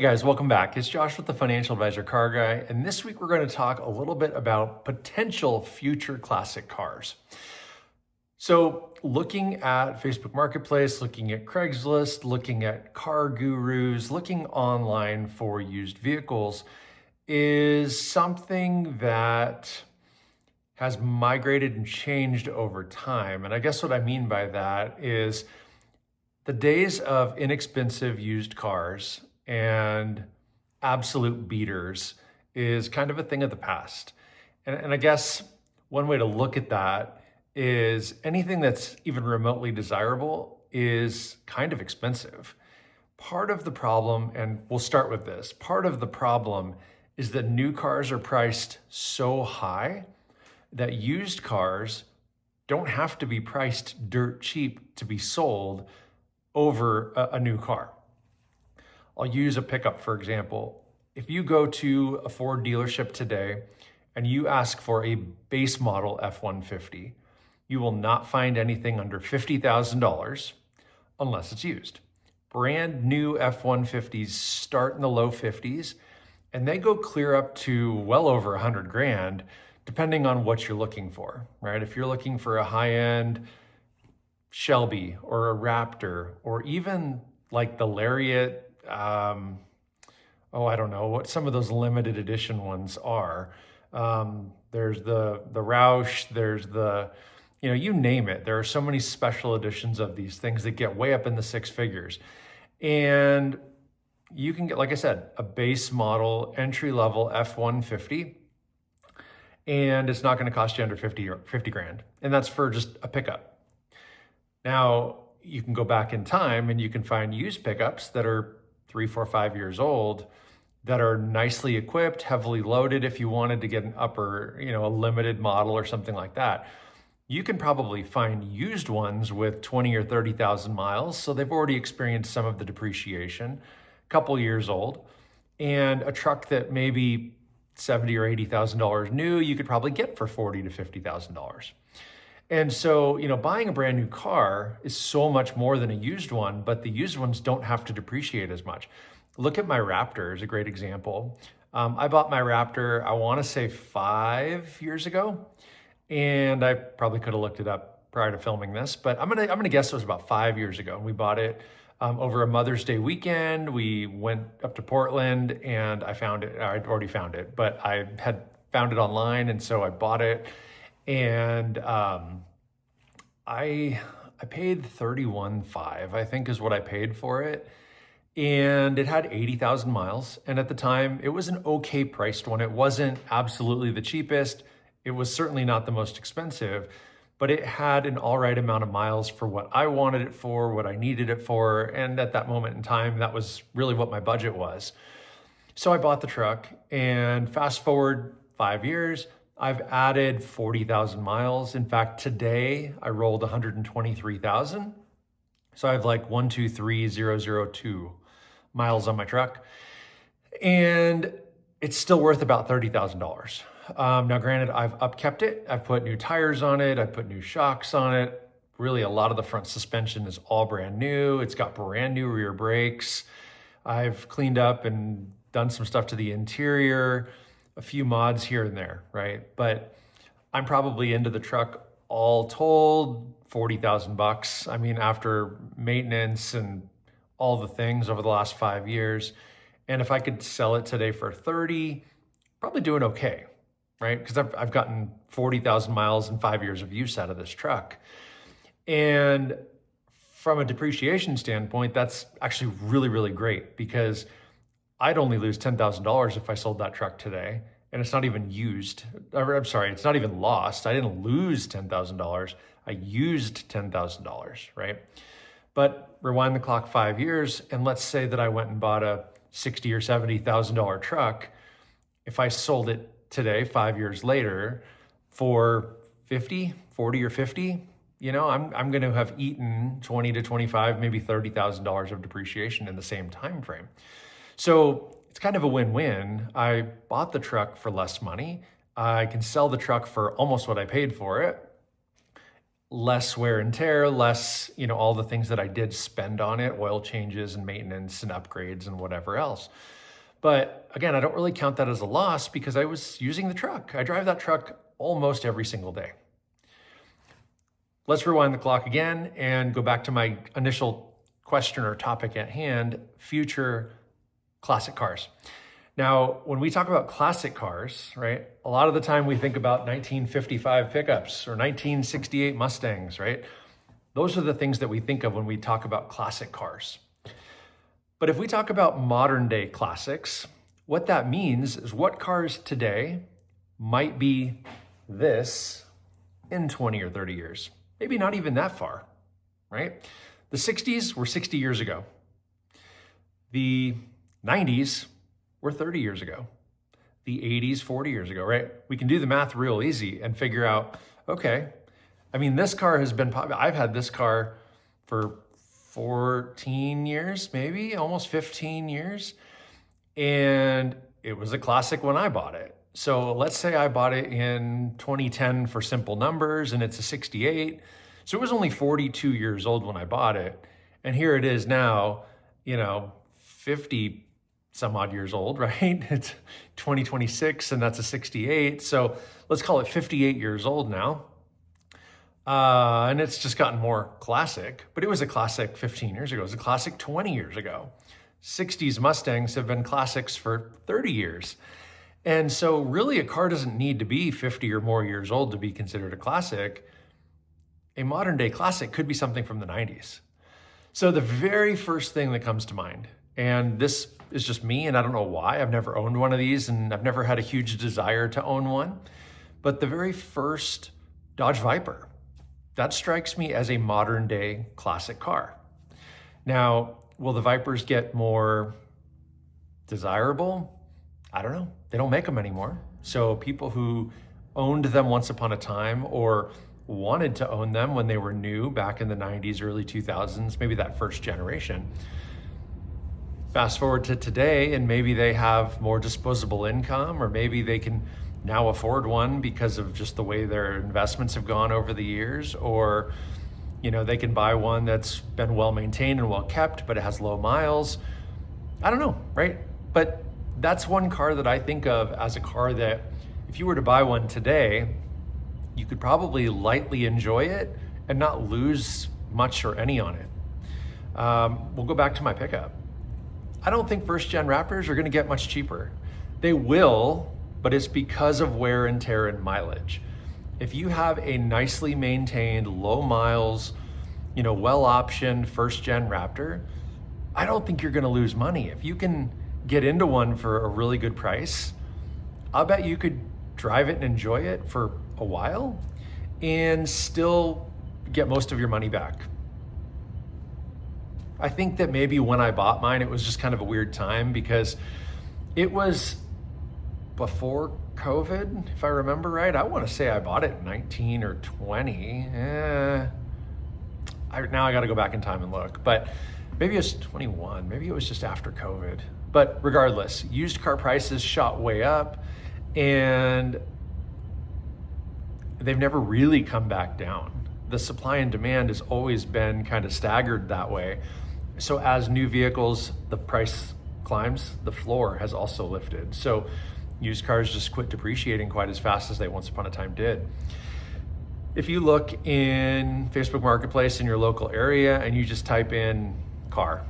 guys, welcome back. It's Josh with the Financial Advisor Car Guy, and this week we're going to talk a little bit about potential future classic cars. So looking at Facebook Marketplace, looking at Craigslist, looking at Car Gurus, looking online for used vehicles is something that has migrated and changed over time. And I guess what I mean by that is the days of inexpensive used cars and absolute beaters is kind of a thing of the past. And I guess one way to look at that is anything that's even remotely desirable is kind of expensive. Part of the problem, and we'll start with this, part of the problem is that new cars are priced so high that used cars don't have to be priced dirt cheap to be sold over a new car. I'll use a pickup, for example. If you go to a Ford dealership today and you ask for a base model F-150, you will not find anything under $50,000 unless it's used. Brand new F-150s start in the low 50s and they go clear up to well over 100 grand, depending on what you're looking for, right? If you're looking for a high-end Shelby or a Raptor, or even like the Lariat, I don't know what some of those limited edition ones are. There's the Roush, there's the, you name it. There are so many special editions of these things that get way up in the six figures. And you can get, like I said, a base model entry-level F-150, and it's not going to cost you under 50 grand. And that's for just a pickup. Now, you can go back in time and you can find used pickups that are 3, 4, 5 years old that are nicely equipped, heavily loaded. If you wanted to get an upper, a limited model or something like that, you can probably find used ones with 20 or 30,000 miles. So they've already experienced some of the depreciation, a couple years old, and a truck that maybe $70,000 or $80,000 new, you could probably get for $40,000 to $50,000. And so, buying a brand new car is so much more than a used one, but the used ones don't have to depreciate as much. Look at my Raptor is a great example. I bought my Raptor, I want to say 5 years ago, and I probably could have looked it up prior to filming this, but I'm gonna guess it was about 5 years ago. We bought it over a Mother's Day weekend. We went up to Portland and I found it. I'd already found it, but I had found it online, and so I bought it. And I paid $31,500, I think is what I paid for it. And it had 80,000 miles. And at the time, it was an okay priced one. It wasn't absolutely the cheapest. It was certainly not the most expensive, but it had an all right amount of miles for what I wanted it for, what I needed it for. And at that moment in time, that was really what my budget was. So I bought the truck, and fast forward 5 years, I've added 40,000 miles. In fact, today I rolled 123,000. So I have like 123,002 miles on my truck, and it's still worth about $30,000. Now, granted, I've upkept it. I've put new tires on it. I put new shocks on it. Really, a lot of the front suspension is all brand new. It's got brand new rear brakes. I've cleaned up and done some stuff to the interior, a few mods here and there, right? But I'm probably into the truck all told, 40,000 bucks. I mean, after maintenance and all the things over the last 5 years. And if I could sell it today for 30, probably doing okay, right? Because I've gotten 40,000 miles and 5 years of use out of this truck. And from a depreciation standpoint, that's actually really, really great, because I'd only lose $10,000 if I sold that truck today. And it's not even used. I'm sorry, it's not even lost. I didn't lose $10,000. I used $10,000, right? But rewind the clock 5 years, and let's say that I went and bought a $60,000 or $70,000 truck. If I sold it today, 5 years later, for 50, 40 or 50, I'm going to have eaten 20 to 25, maybe $30,000 of depreciation in the same time frame. So it's kind of a win-win. I bought the truck for less money. I can sell the truck for almost what I paid for it. less wear and tear, less, all the things that I did spend on it, oil changes and maintenance and upgrades and whatever else. But again, I don't really count that as a loss because I was using the truck. I drive that truck almost every single day. Let's rewind the clock again and go back to my initial question or topic at hand, future classic cars. Now, when we talk about classic cars, right, a lot of the time we think about 1955 pickups or 1968 Mustangs, right? Those are the things that we think of when we talk about classic cars. But if we talk about modern day classics, what that means is what cars today might be this in 20 or 30 years. Maybe not even that far, right? The 60s were 60 years ago. The 90s were 30 years ago. The 80s, 40 years ago, right? We can do the math real easy and figure out, okay, I mean, this car has been popular. I've had this car for 14 years, maybe almost 15 years. And it was a classic when I bought it. So let's say I bought it in 2010 for simple numbers and it's a 68. So it was only 42 years old when I bought it. And here it is now, 50 some odd years old, right? It's 2026 and that's a 68. So let's call it 58 years old now. And it's just gotten more classic, but it was a classic 15 years ago. It was a classic 20 years ago. 60s Mustangs have been classics for 30 years. And so really a car doesn't need to be 50 or more years old to be considered a classic. A modern day classic could be something from the 90s. So the very first thing that comes to mind, and this is just me, and I don't know why, I've never owned one of these and I've never had a huge desire to own one, but the very first Dodge Viper, that strikes me as a modern day classic car. Now, will the Vipers get more desirable? I don't know. They don't make them anymore. So people who owned them once upon a time or wanted to own them when they were new back in the 90s, early 2000s, maybe that first generation. Fast forward to today and maybe they have more disposable income or maybe they can now afford one because of just the way their investments have gone over the years, or they can buy one that's been well maintained and well kept, but it has low miles. I don't know, right? But that's one car that I think of as a car that if you were to buy one today, you could probably lightly enjoy it and not lose much or any on it. We'll go back to my pickup. I don't think first gen Raptors are gonna get much cheaper. They will, but it's because of wear and tear and mileage. If you have a nicely maintained, low miles, well optioned first gen Raptor, I don't think you're gonna lose money. If you can get into one for a really good price, I'll bet you could drive it and enjoy it for a while and still get most of your money back. I think that maybe when I bought mine, it was just kind of a weird time because it was before COVID, if I remember right. I want to say I bought it in 19 or 20. Now I got to go back in time and look, but maybe it was 21. Maybe it was just after COVID. But regardless, used car prices shot way up and they've never really come back down. The supply and demand has always been kind of staggered that way. So as new vehicles, the price climbs, the floor has also lifted. So used cars just quit depreciating quite as fast as they once upon a time did. If you look in Facebook Marketplace in your local area and you just type in car,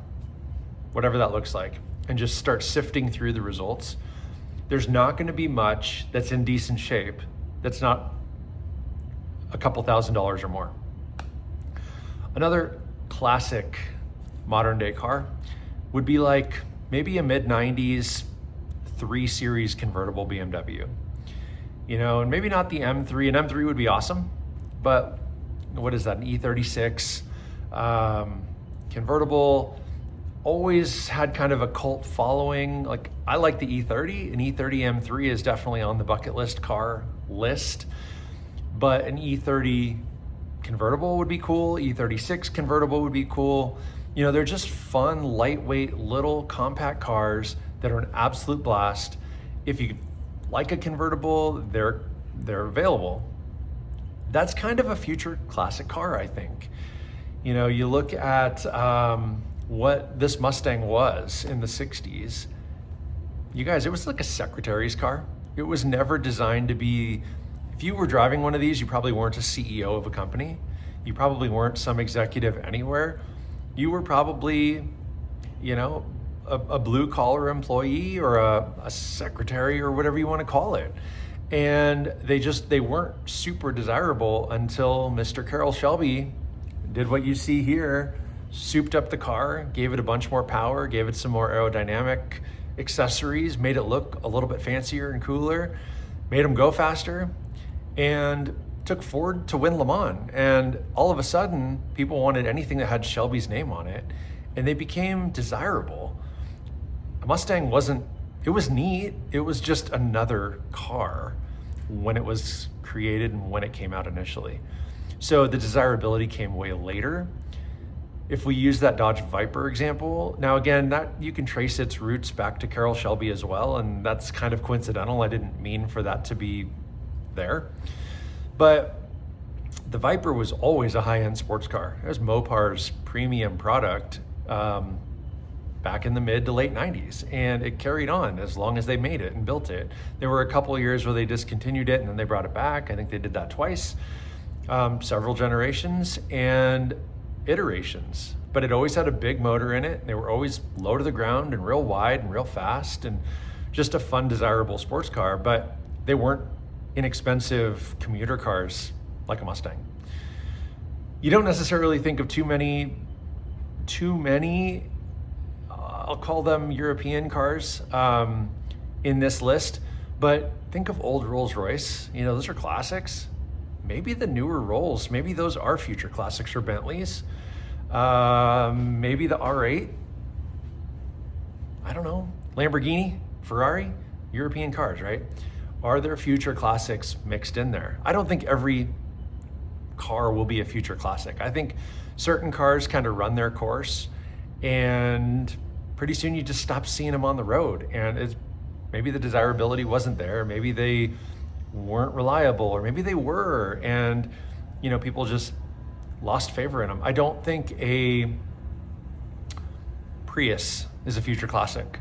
whatever that looks like, and just start sifting through the results, there's not going to be much that's in decent shape that's not a couple $1,000s or more. Another classic modern day car would be like maybe a mid-90s 3 Series convertible BMW. And maybe not the M3. An M3 would be awesome, but what is that, an E36 convertible? Always had kind of a cult following. Like, I like the E30. An E30 M3 is definitely on the bucket list car list, but an E30 convertible would be cool. E36 convertible would be cool. They're just fun, lightweight, little compact cars that are an absolute blast. If you like a convertible, they're available. That's kind of a future classic car, I think. You know, you look at what this Mustang was in the 60s. You guys, it was like a secretary's car. It was never designed to be, if you were driving one of these, you probably weren't a CEO of a company. You probably weren't some executive anywhere. You were probably, you know, a blue collar employee or a secretary or whatever you want to call it. And they weren't super desirable until Mr. Carroll Shelby did what you see here, souped up the car, gave it a bunch more power, gave it some more aerodynamic accessories, made it look a little bit fancier and cooler, made them go faster, and took Ford to win Le Mans. And all of a sudden, people wanted anything that had Shelby's name on it, and they became desirable. A Mustang it was neat. It was just another car when it was created and when it came out initially. So the desirability came way later. If we use that Dodge Viper example, now again, that you can trace its roots back to Carroll Shelby as well, and that's kind of coincidental. I didn't mean for that to be there. But the Viper was always a high-end sports car. It was Mopar's premium product back in the mid to late 90s, and it carried on as long as they made it and built it. There were a couple of years where they discontinued it and then they brought it back. I think they did that twice, several generations and iterations, but it always had a big motor in it. They were always low to the ground and real wide and real fast and just a fun, desirable sports car, but they weren't inexpensive commuter cars like a Mustang. You don't necessarily think of too many, I'll call them European cars in this list, but think of old Rolls-Royce. You know, those are classics. Maybe the newer Rolls, maybe those are future classics or Bentleys. Maybe the R8. I don't know. Lamborghini, Ferrari, European cars, right? Are there future classics mixed in there? I don't think every car will be a future classic. I think certain cars kind of run their course, and pretty soon you just stop seeing them on the road, and maybe the desirability wasn't there, maybe they weren't reliable, or maybe they were, and you know, people just lost favor in them. I don't think a Prius is a future classic.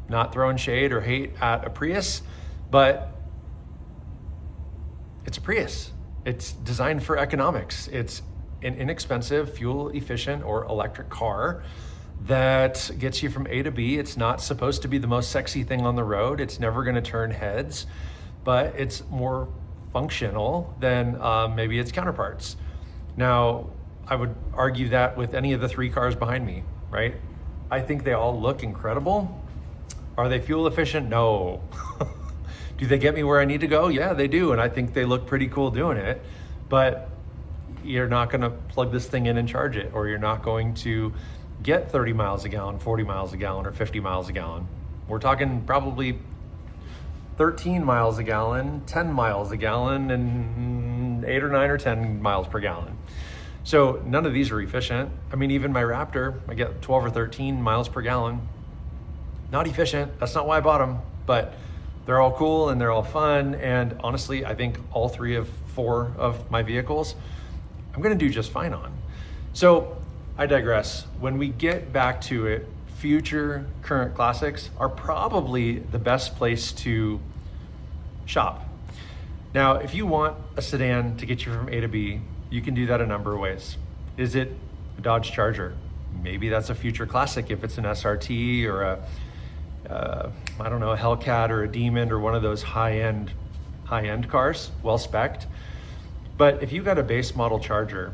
Not throwing shade or hate at a Prius, but it's a Prius. It's designed for economics. It's an inexpensive, fuel efficient or electric car that gets you from A to B. It's not supposed to be the most sexy thing on the road. It's never going to turn heads, but it's more functional than maybe its counterparts. Now, I would argue that with any of the three cars behind me, right? I think they all look incredible. Are they fuel efficient? No. Do they get me where I need to go? Yeah, they do. And I think they look pretty cool doing it, but you're not going to plug this thing in and charge it, or you're not going to get 30 miles a gallon, 40 miles a gallon, or 50 miles a gallon. We're talking probably 13 miles a gallon, 10 miles a gallon, and 8 or 9 or 10 miles per gallon. So none of these are efficient. I mean, even my Raptor, I get 12 or 13 miles per gallon. Not efficient. That's not why I bought them, but they're all cool and they're all fun. And honestly, I think all 3 of 4 of my vehicles, I'm gonna do just fine on. So I digress. When we get back to it, future current classics are probably the best place to shop. Now, if you want a sedan to get you from A to B, you can do that a number of ways. Is it a Dodge Charger? Maybe that's a future classic if it's an SRT or a Hellcat or a Demon or one of those high-end cars, well spec'd. But if you got a base model Charger,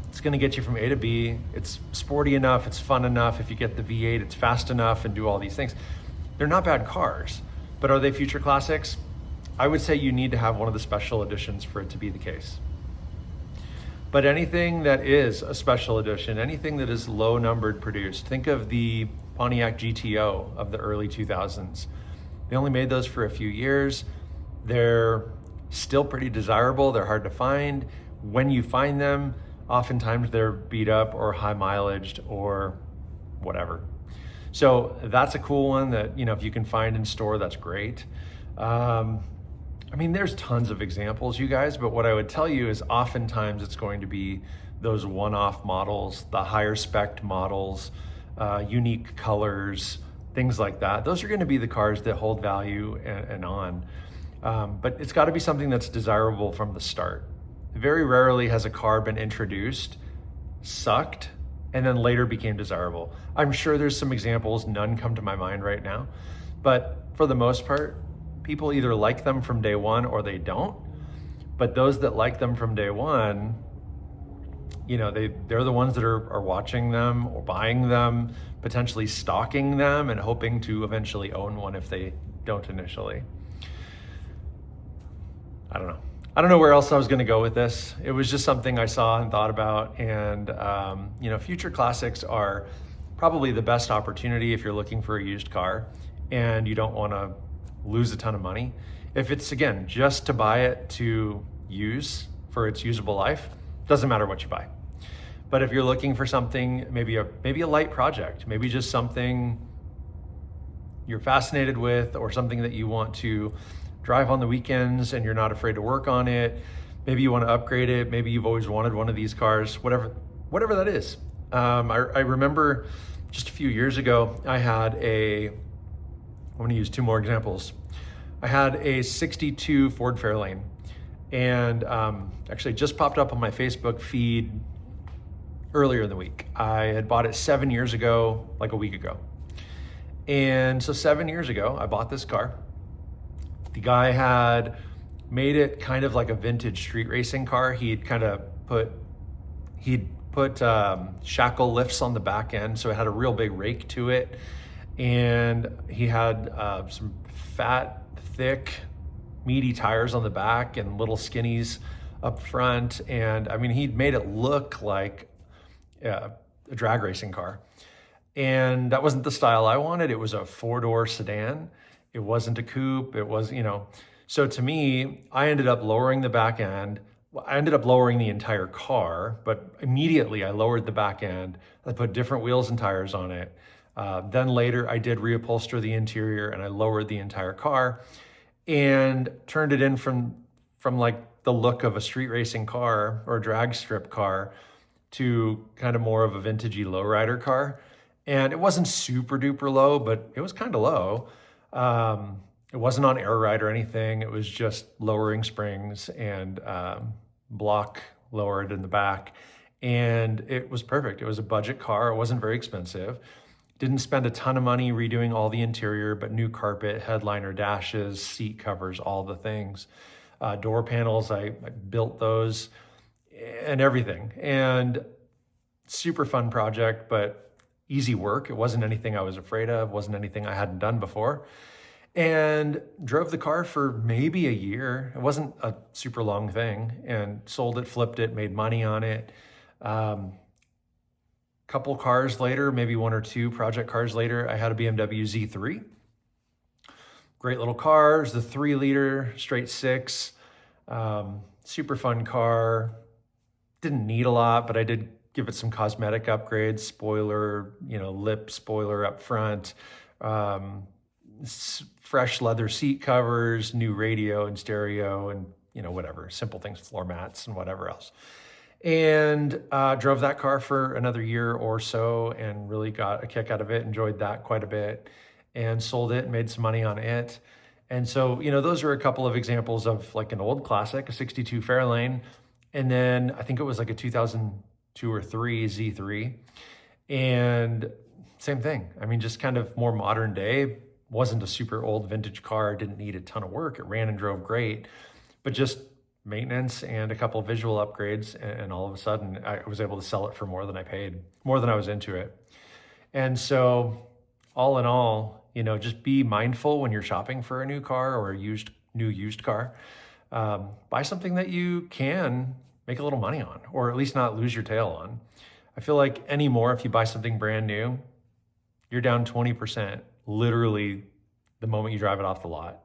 it's gonna get you from A to B. It's sporty enough, it's fun enough. If you get the V8, it's fast enough and do all these things. They're not bad cars, but are they future classics? I would say you need to have one of the special editions for it to be the case. But anything that is a special edition, anything that is low numbered produced, think of the Pontiac GTO of the early 2000s. They only made those for a few years. They're still pretty desirable. They're hard to find. When you find them, oftentimes they're beat up or high mileaged or whatever. So that's a cool one that, you know, if you can find in store, that's great. I mean, there's tons of examples, you guys, but what I would tell you is oftentimes it's going to be those one-off models, the higher spec models, unique colors, things like that. Those are going to be the cars that hold value and on. But it's got to be something that's desirable from the start. Very rarely has a car been introduced, sucked, and then later became desirable. I'm sure there's some examples, none come to my mind right now. But for the most part, people either like them from day one or they don't. But those that like them from day one, you know, they're the ones that are watching them or buying them, potentially stocking them and hoping to eventually own one if they don't initially. I don't know where else I was going to go with this. It was just something I saw and thought about. And, you know, future classics are probably the best opportunity if you're looking for a used car and you don't want to lose a ton of money. If it's, again, just to buy it to use for its usable life, doesn't matter what you buy. But if you're looking for something, maybe a light project, maybe just something you're fascinated with or something that you want to drive on the weekends and you're not afraid to work on it, maybe you want to upgrade it, maybe you've always wanted one of these cars, whatever that is. I remember just a few years ago, I'm going to use two more examples. I had a 62 Ford Fairlane, and actually just popped up on my Facebook feed earlier in the week. I had bought it 7 years ago, like a week ago. And so 7 years ago, I bought this car. The guy had made it kind of like a vintage street racing car. He'd put shackle lifts on the back end, so it had a real big rake to it. And he had some fat, thick, meaty tires on the back and little skinnies up front. And I mean, he'd made it look like a drag racing car. And that wasn't the style I wanted. It was a 4-door sedan. It wasn't a coupe. It was, you know, so to me, I ended up lowering the back end. I ended up lowering the entire car, but immediately I lowered the back end. I put different wheels and tires on it. Then later I did reupholster the interior and I lowered the entire car and turned it in from like the look of a street racing car or a drag strip car to kind of more of a vintagey lowrider car. And it wasn't super duper low, but it was kind of low. It wasn't on air ride or anything. It was just lowering springs and block lowered in the back. And it was perfect. It was a budget car. It wasn't very expensive. Didn't spend a ton of money redoing all the interior, but new carpet, headliner dashes, seat covers, all the things. Door panels, I built those and everything. And super fun project, but easy work. It wasn't anything I was afraid of, wasn't anything I hadn't done before. And drove the car for maybe a year. It wasn't a super long thing, and sold it, flipped it, made money on it. Couple cars later, maybe one or two project cars later, I had a BMW Z3. Great little cars, the 3-liter straight six, super fun car. Didn't need a lot, but I did give it some cosmetic upgrades, spoiler, you know, lip spoiler up front, fresh leather seat covers, new radio and stereo, and, you know, whatever, simple things, floor mats and whatever else. And drove that car for another year or so and really got a kick out of it, enjoyed that quite a bit, and sold it and made some money on it. And so, you know, those are a couple of examples of like an old classic, a 62 Fairlane. And then I think it was like a 2002 or 3 Z3. And same thing. I mean, just kind of more modern day. Wasn't a super old vintage car, didn't need a ton of work. It ran and drove great, but just maintenance and a couple of visual upgrades. And all of a sudden I was able to sell it for more than I paid, more than I was into it. And so all in all, you know, just be mindful when you're shopping for a new car or a new used car. Buy something that you can make a little money on, or at least not lose your tail on. I feel like anymore, if you buy something brand new, you're down 20%, literally the moment you drive it off the lot.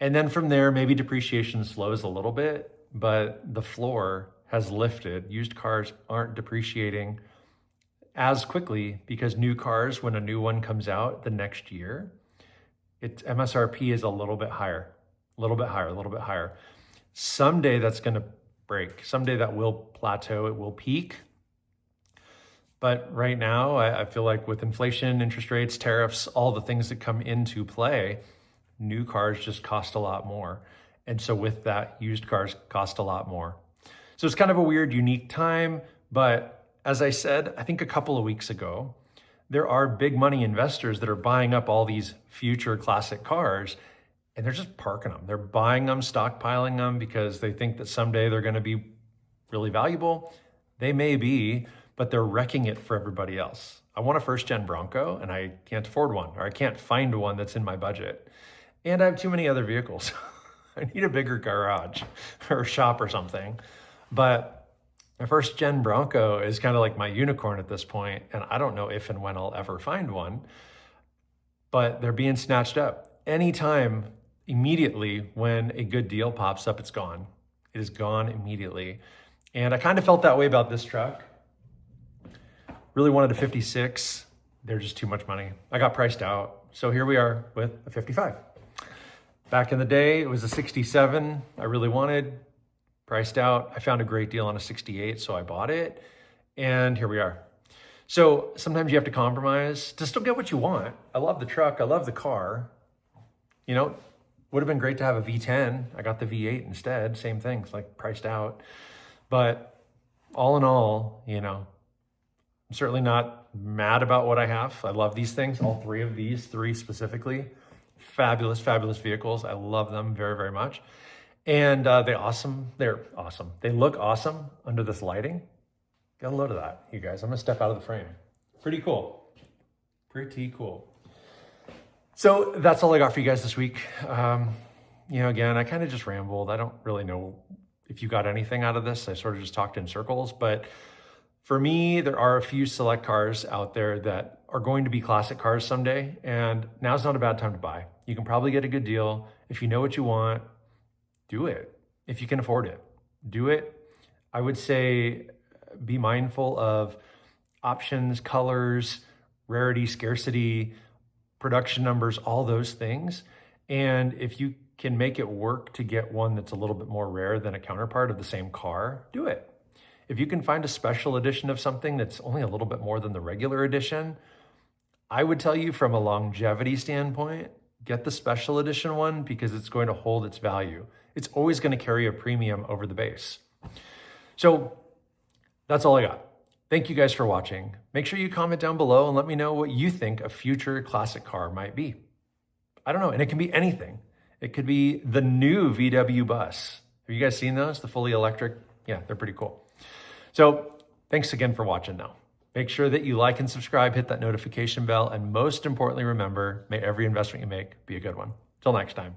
And then from there, maybe depreciation slows a little bit, but the floor has lifted. Used cars aren't depreciating as quickly because new cars, when a new one comes out the next year, its MSRP is a little bit higher. a little bit higher, a little bit higher. Someday that's going to break. Someday that will plateau, it will peak. But right now, I feel like with inflation, interest rates, tariffs, all the things that come into play, new cars just cost a lot more. And so with that, used cars cost a lot more. So it's kind of a weird, unique time. But as I said, I think a couple of weeks ago, there are big money investors that are buying up all these future classic cars, and they're just parking them. They're buying them, stockpiling them because they think that someday they're going to be really valuable. They may be, but they're wrecking it for everybody else. I want a first-gen Bronco, and I can't afford one, or I can't find one that's in my budget. And I have too many other vehicles. I need a bigger garage or shop or something. But my first-gen Bronco is kind of like my unicorn at this point, and I don't know if and when I'll ever find one. But they're being snatched up. Anytime, immediately, when a good deal pops up, it's gone. It is gone immediately. And I kind of felt that way about this truck. Really wanted a 56. They're just too much money. I got priced out. So here we are with a 55. Back in the day, it was a 67 I really wanted, priced out. I found a great deal on a 68, so I bought it. And here we are. So sometimes you have to compromise to still get what you want. I love the truck. I love the car. You know, would have been great to have a V10. I got the V8 instead. Same thing. It's like priced out. But all in all, you know, I'm certainly not mad about what I have. I love these things. All three of these, three specifically. Fabulous, fabulous vehicles. I love them very, very much. And they're awesome. They look awesome under this lighting. Get a load of that, you guys. I'm gonna step out of the frame. Pretty cool. Pretty cool. So that's all I got for you guys this week. You know, again, I kind of just rambled. I don't really know if you got anything out of this. I sort of just talked in circles, but for me, there are a few select cars out there that are going to be classic cars someday, and now's not a bad time to buy. You can probably get a good deal. If you know what you want, do it. If you can afford it, do it. I would say be mindful of options, colors, rarity, scarcity, production numbers, all those things. And if you can make it work to get one that's a little bit more rare than a counterpart of the same car, do it. If you can find a special edition of something that's only a little bit more than the regular edition, I would tell you from a longevity standpoint, get the special edition one because it's going to hold its value. It's always going to carry a premium over the base. So that's all I got. Thank you guys for watching. Make sure you comment down below and let me know what you think a future classic car might be. I don't know, and it can be anything. It could be the new VW bus. Have you guys seen those? The fully electric? Yeah, they're pretty cool. So thanks again for watching now. Make sure that you like and subscribe, hit that notification bell, and most importantly, remember, may every investment you make be a good one. Till next time.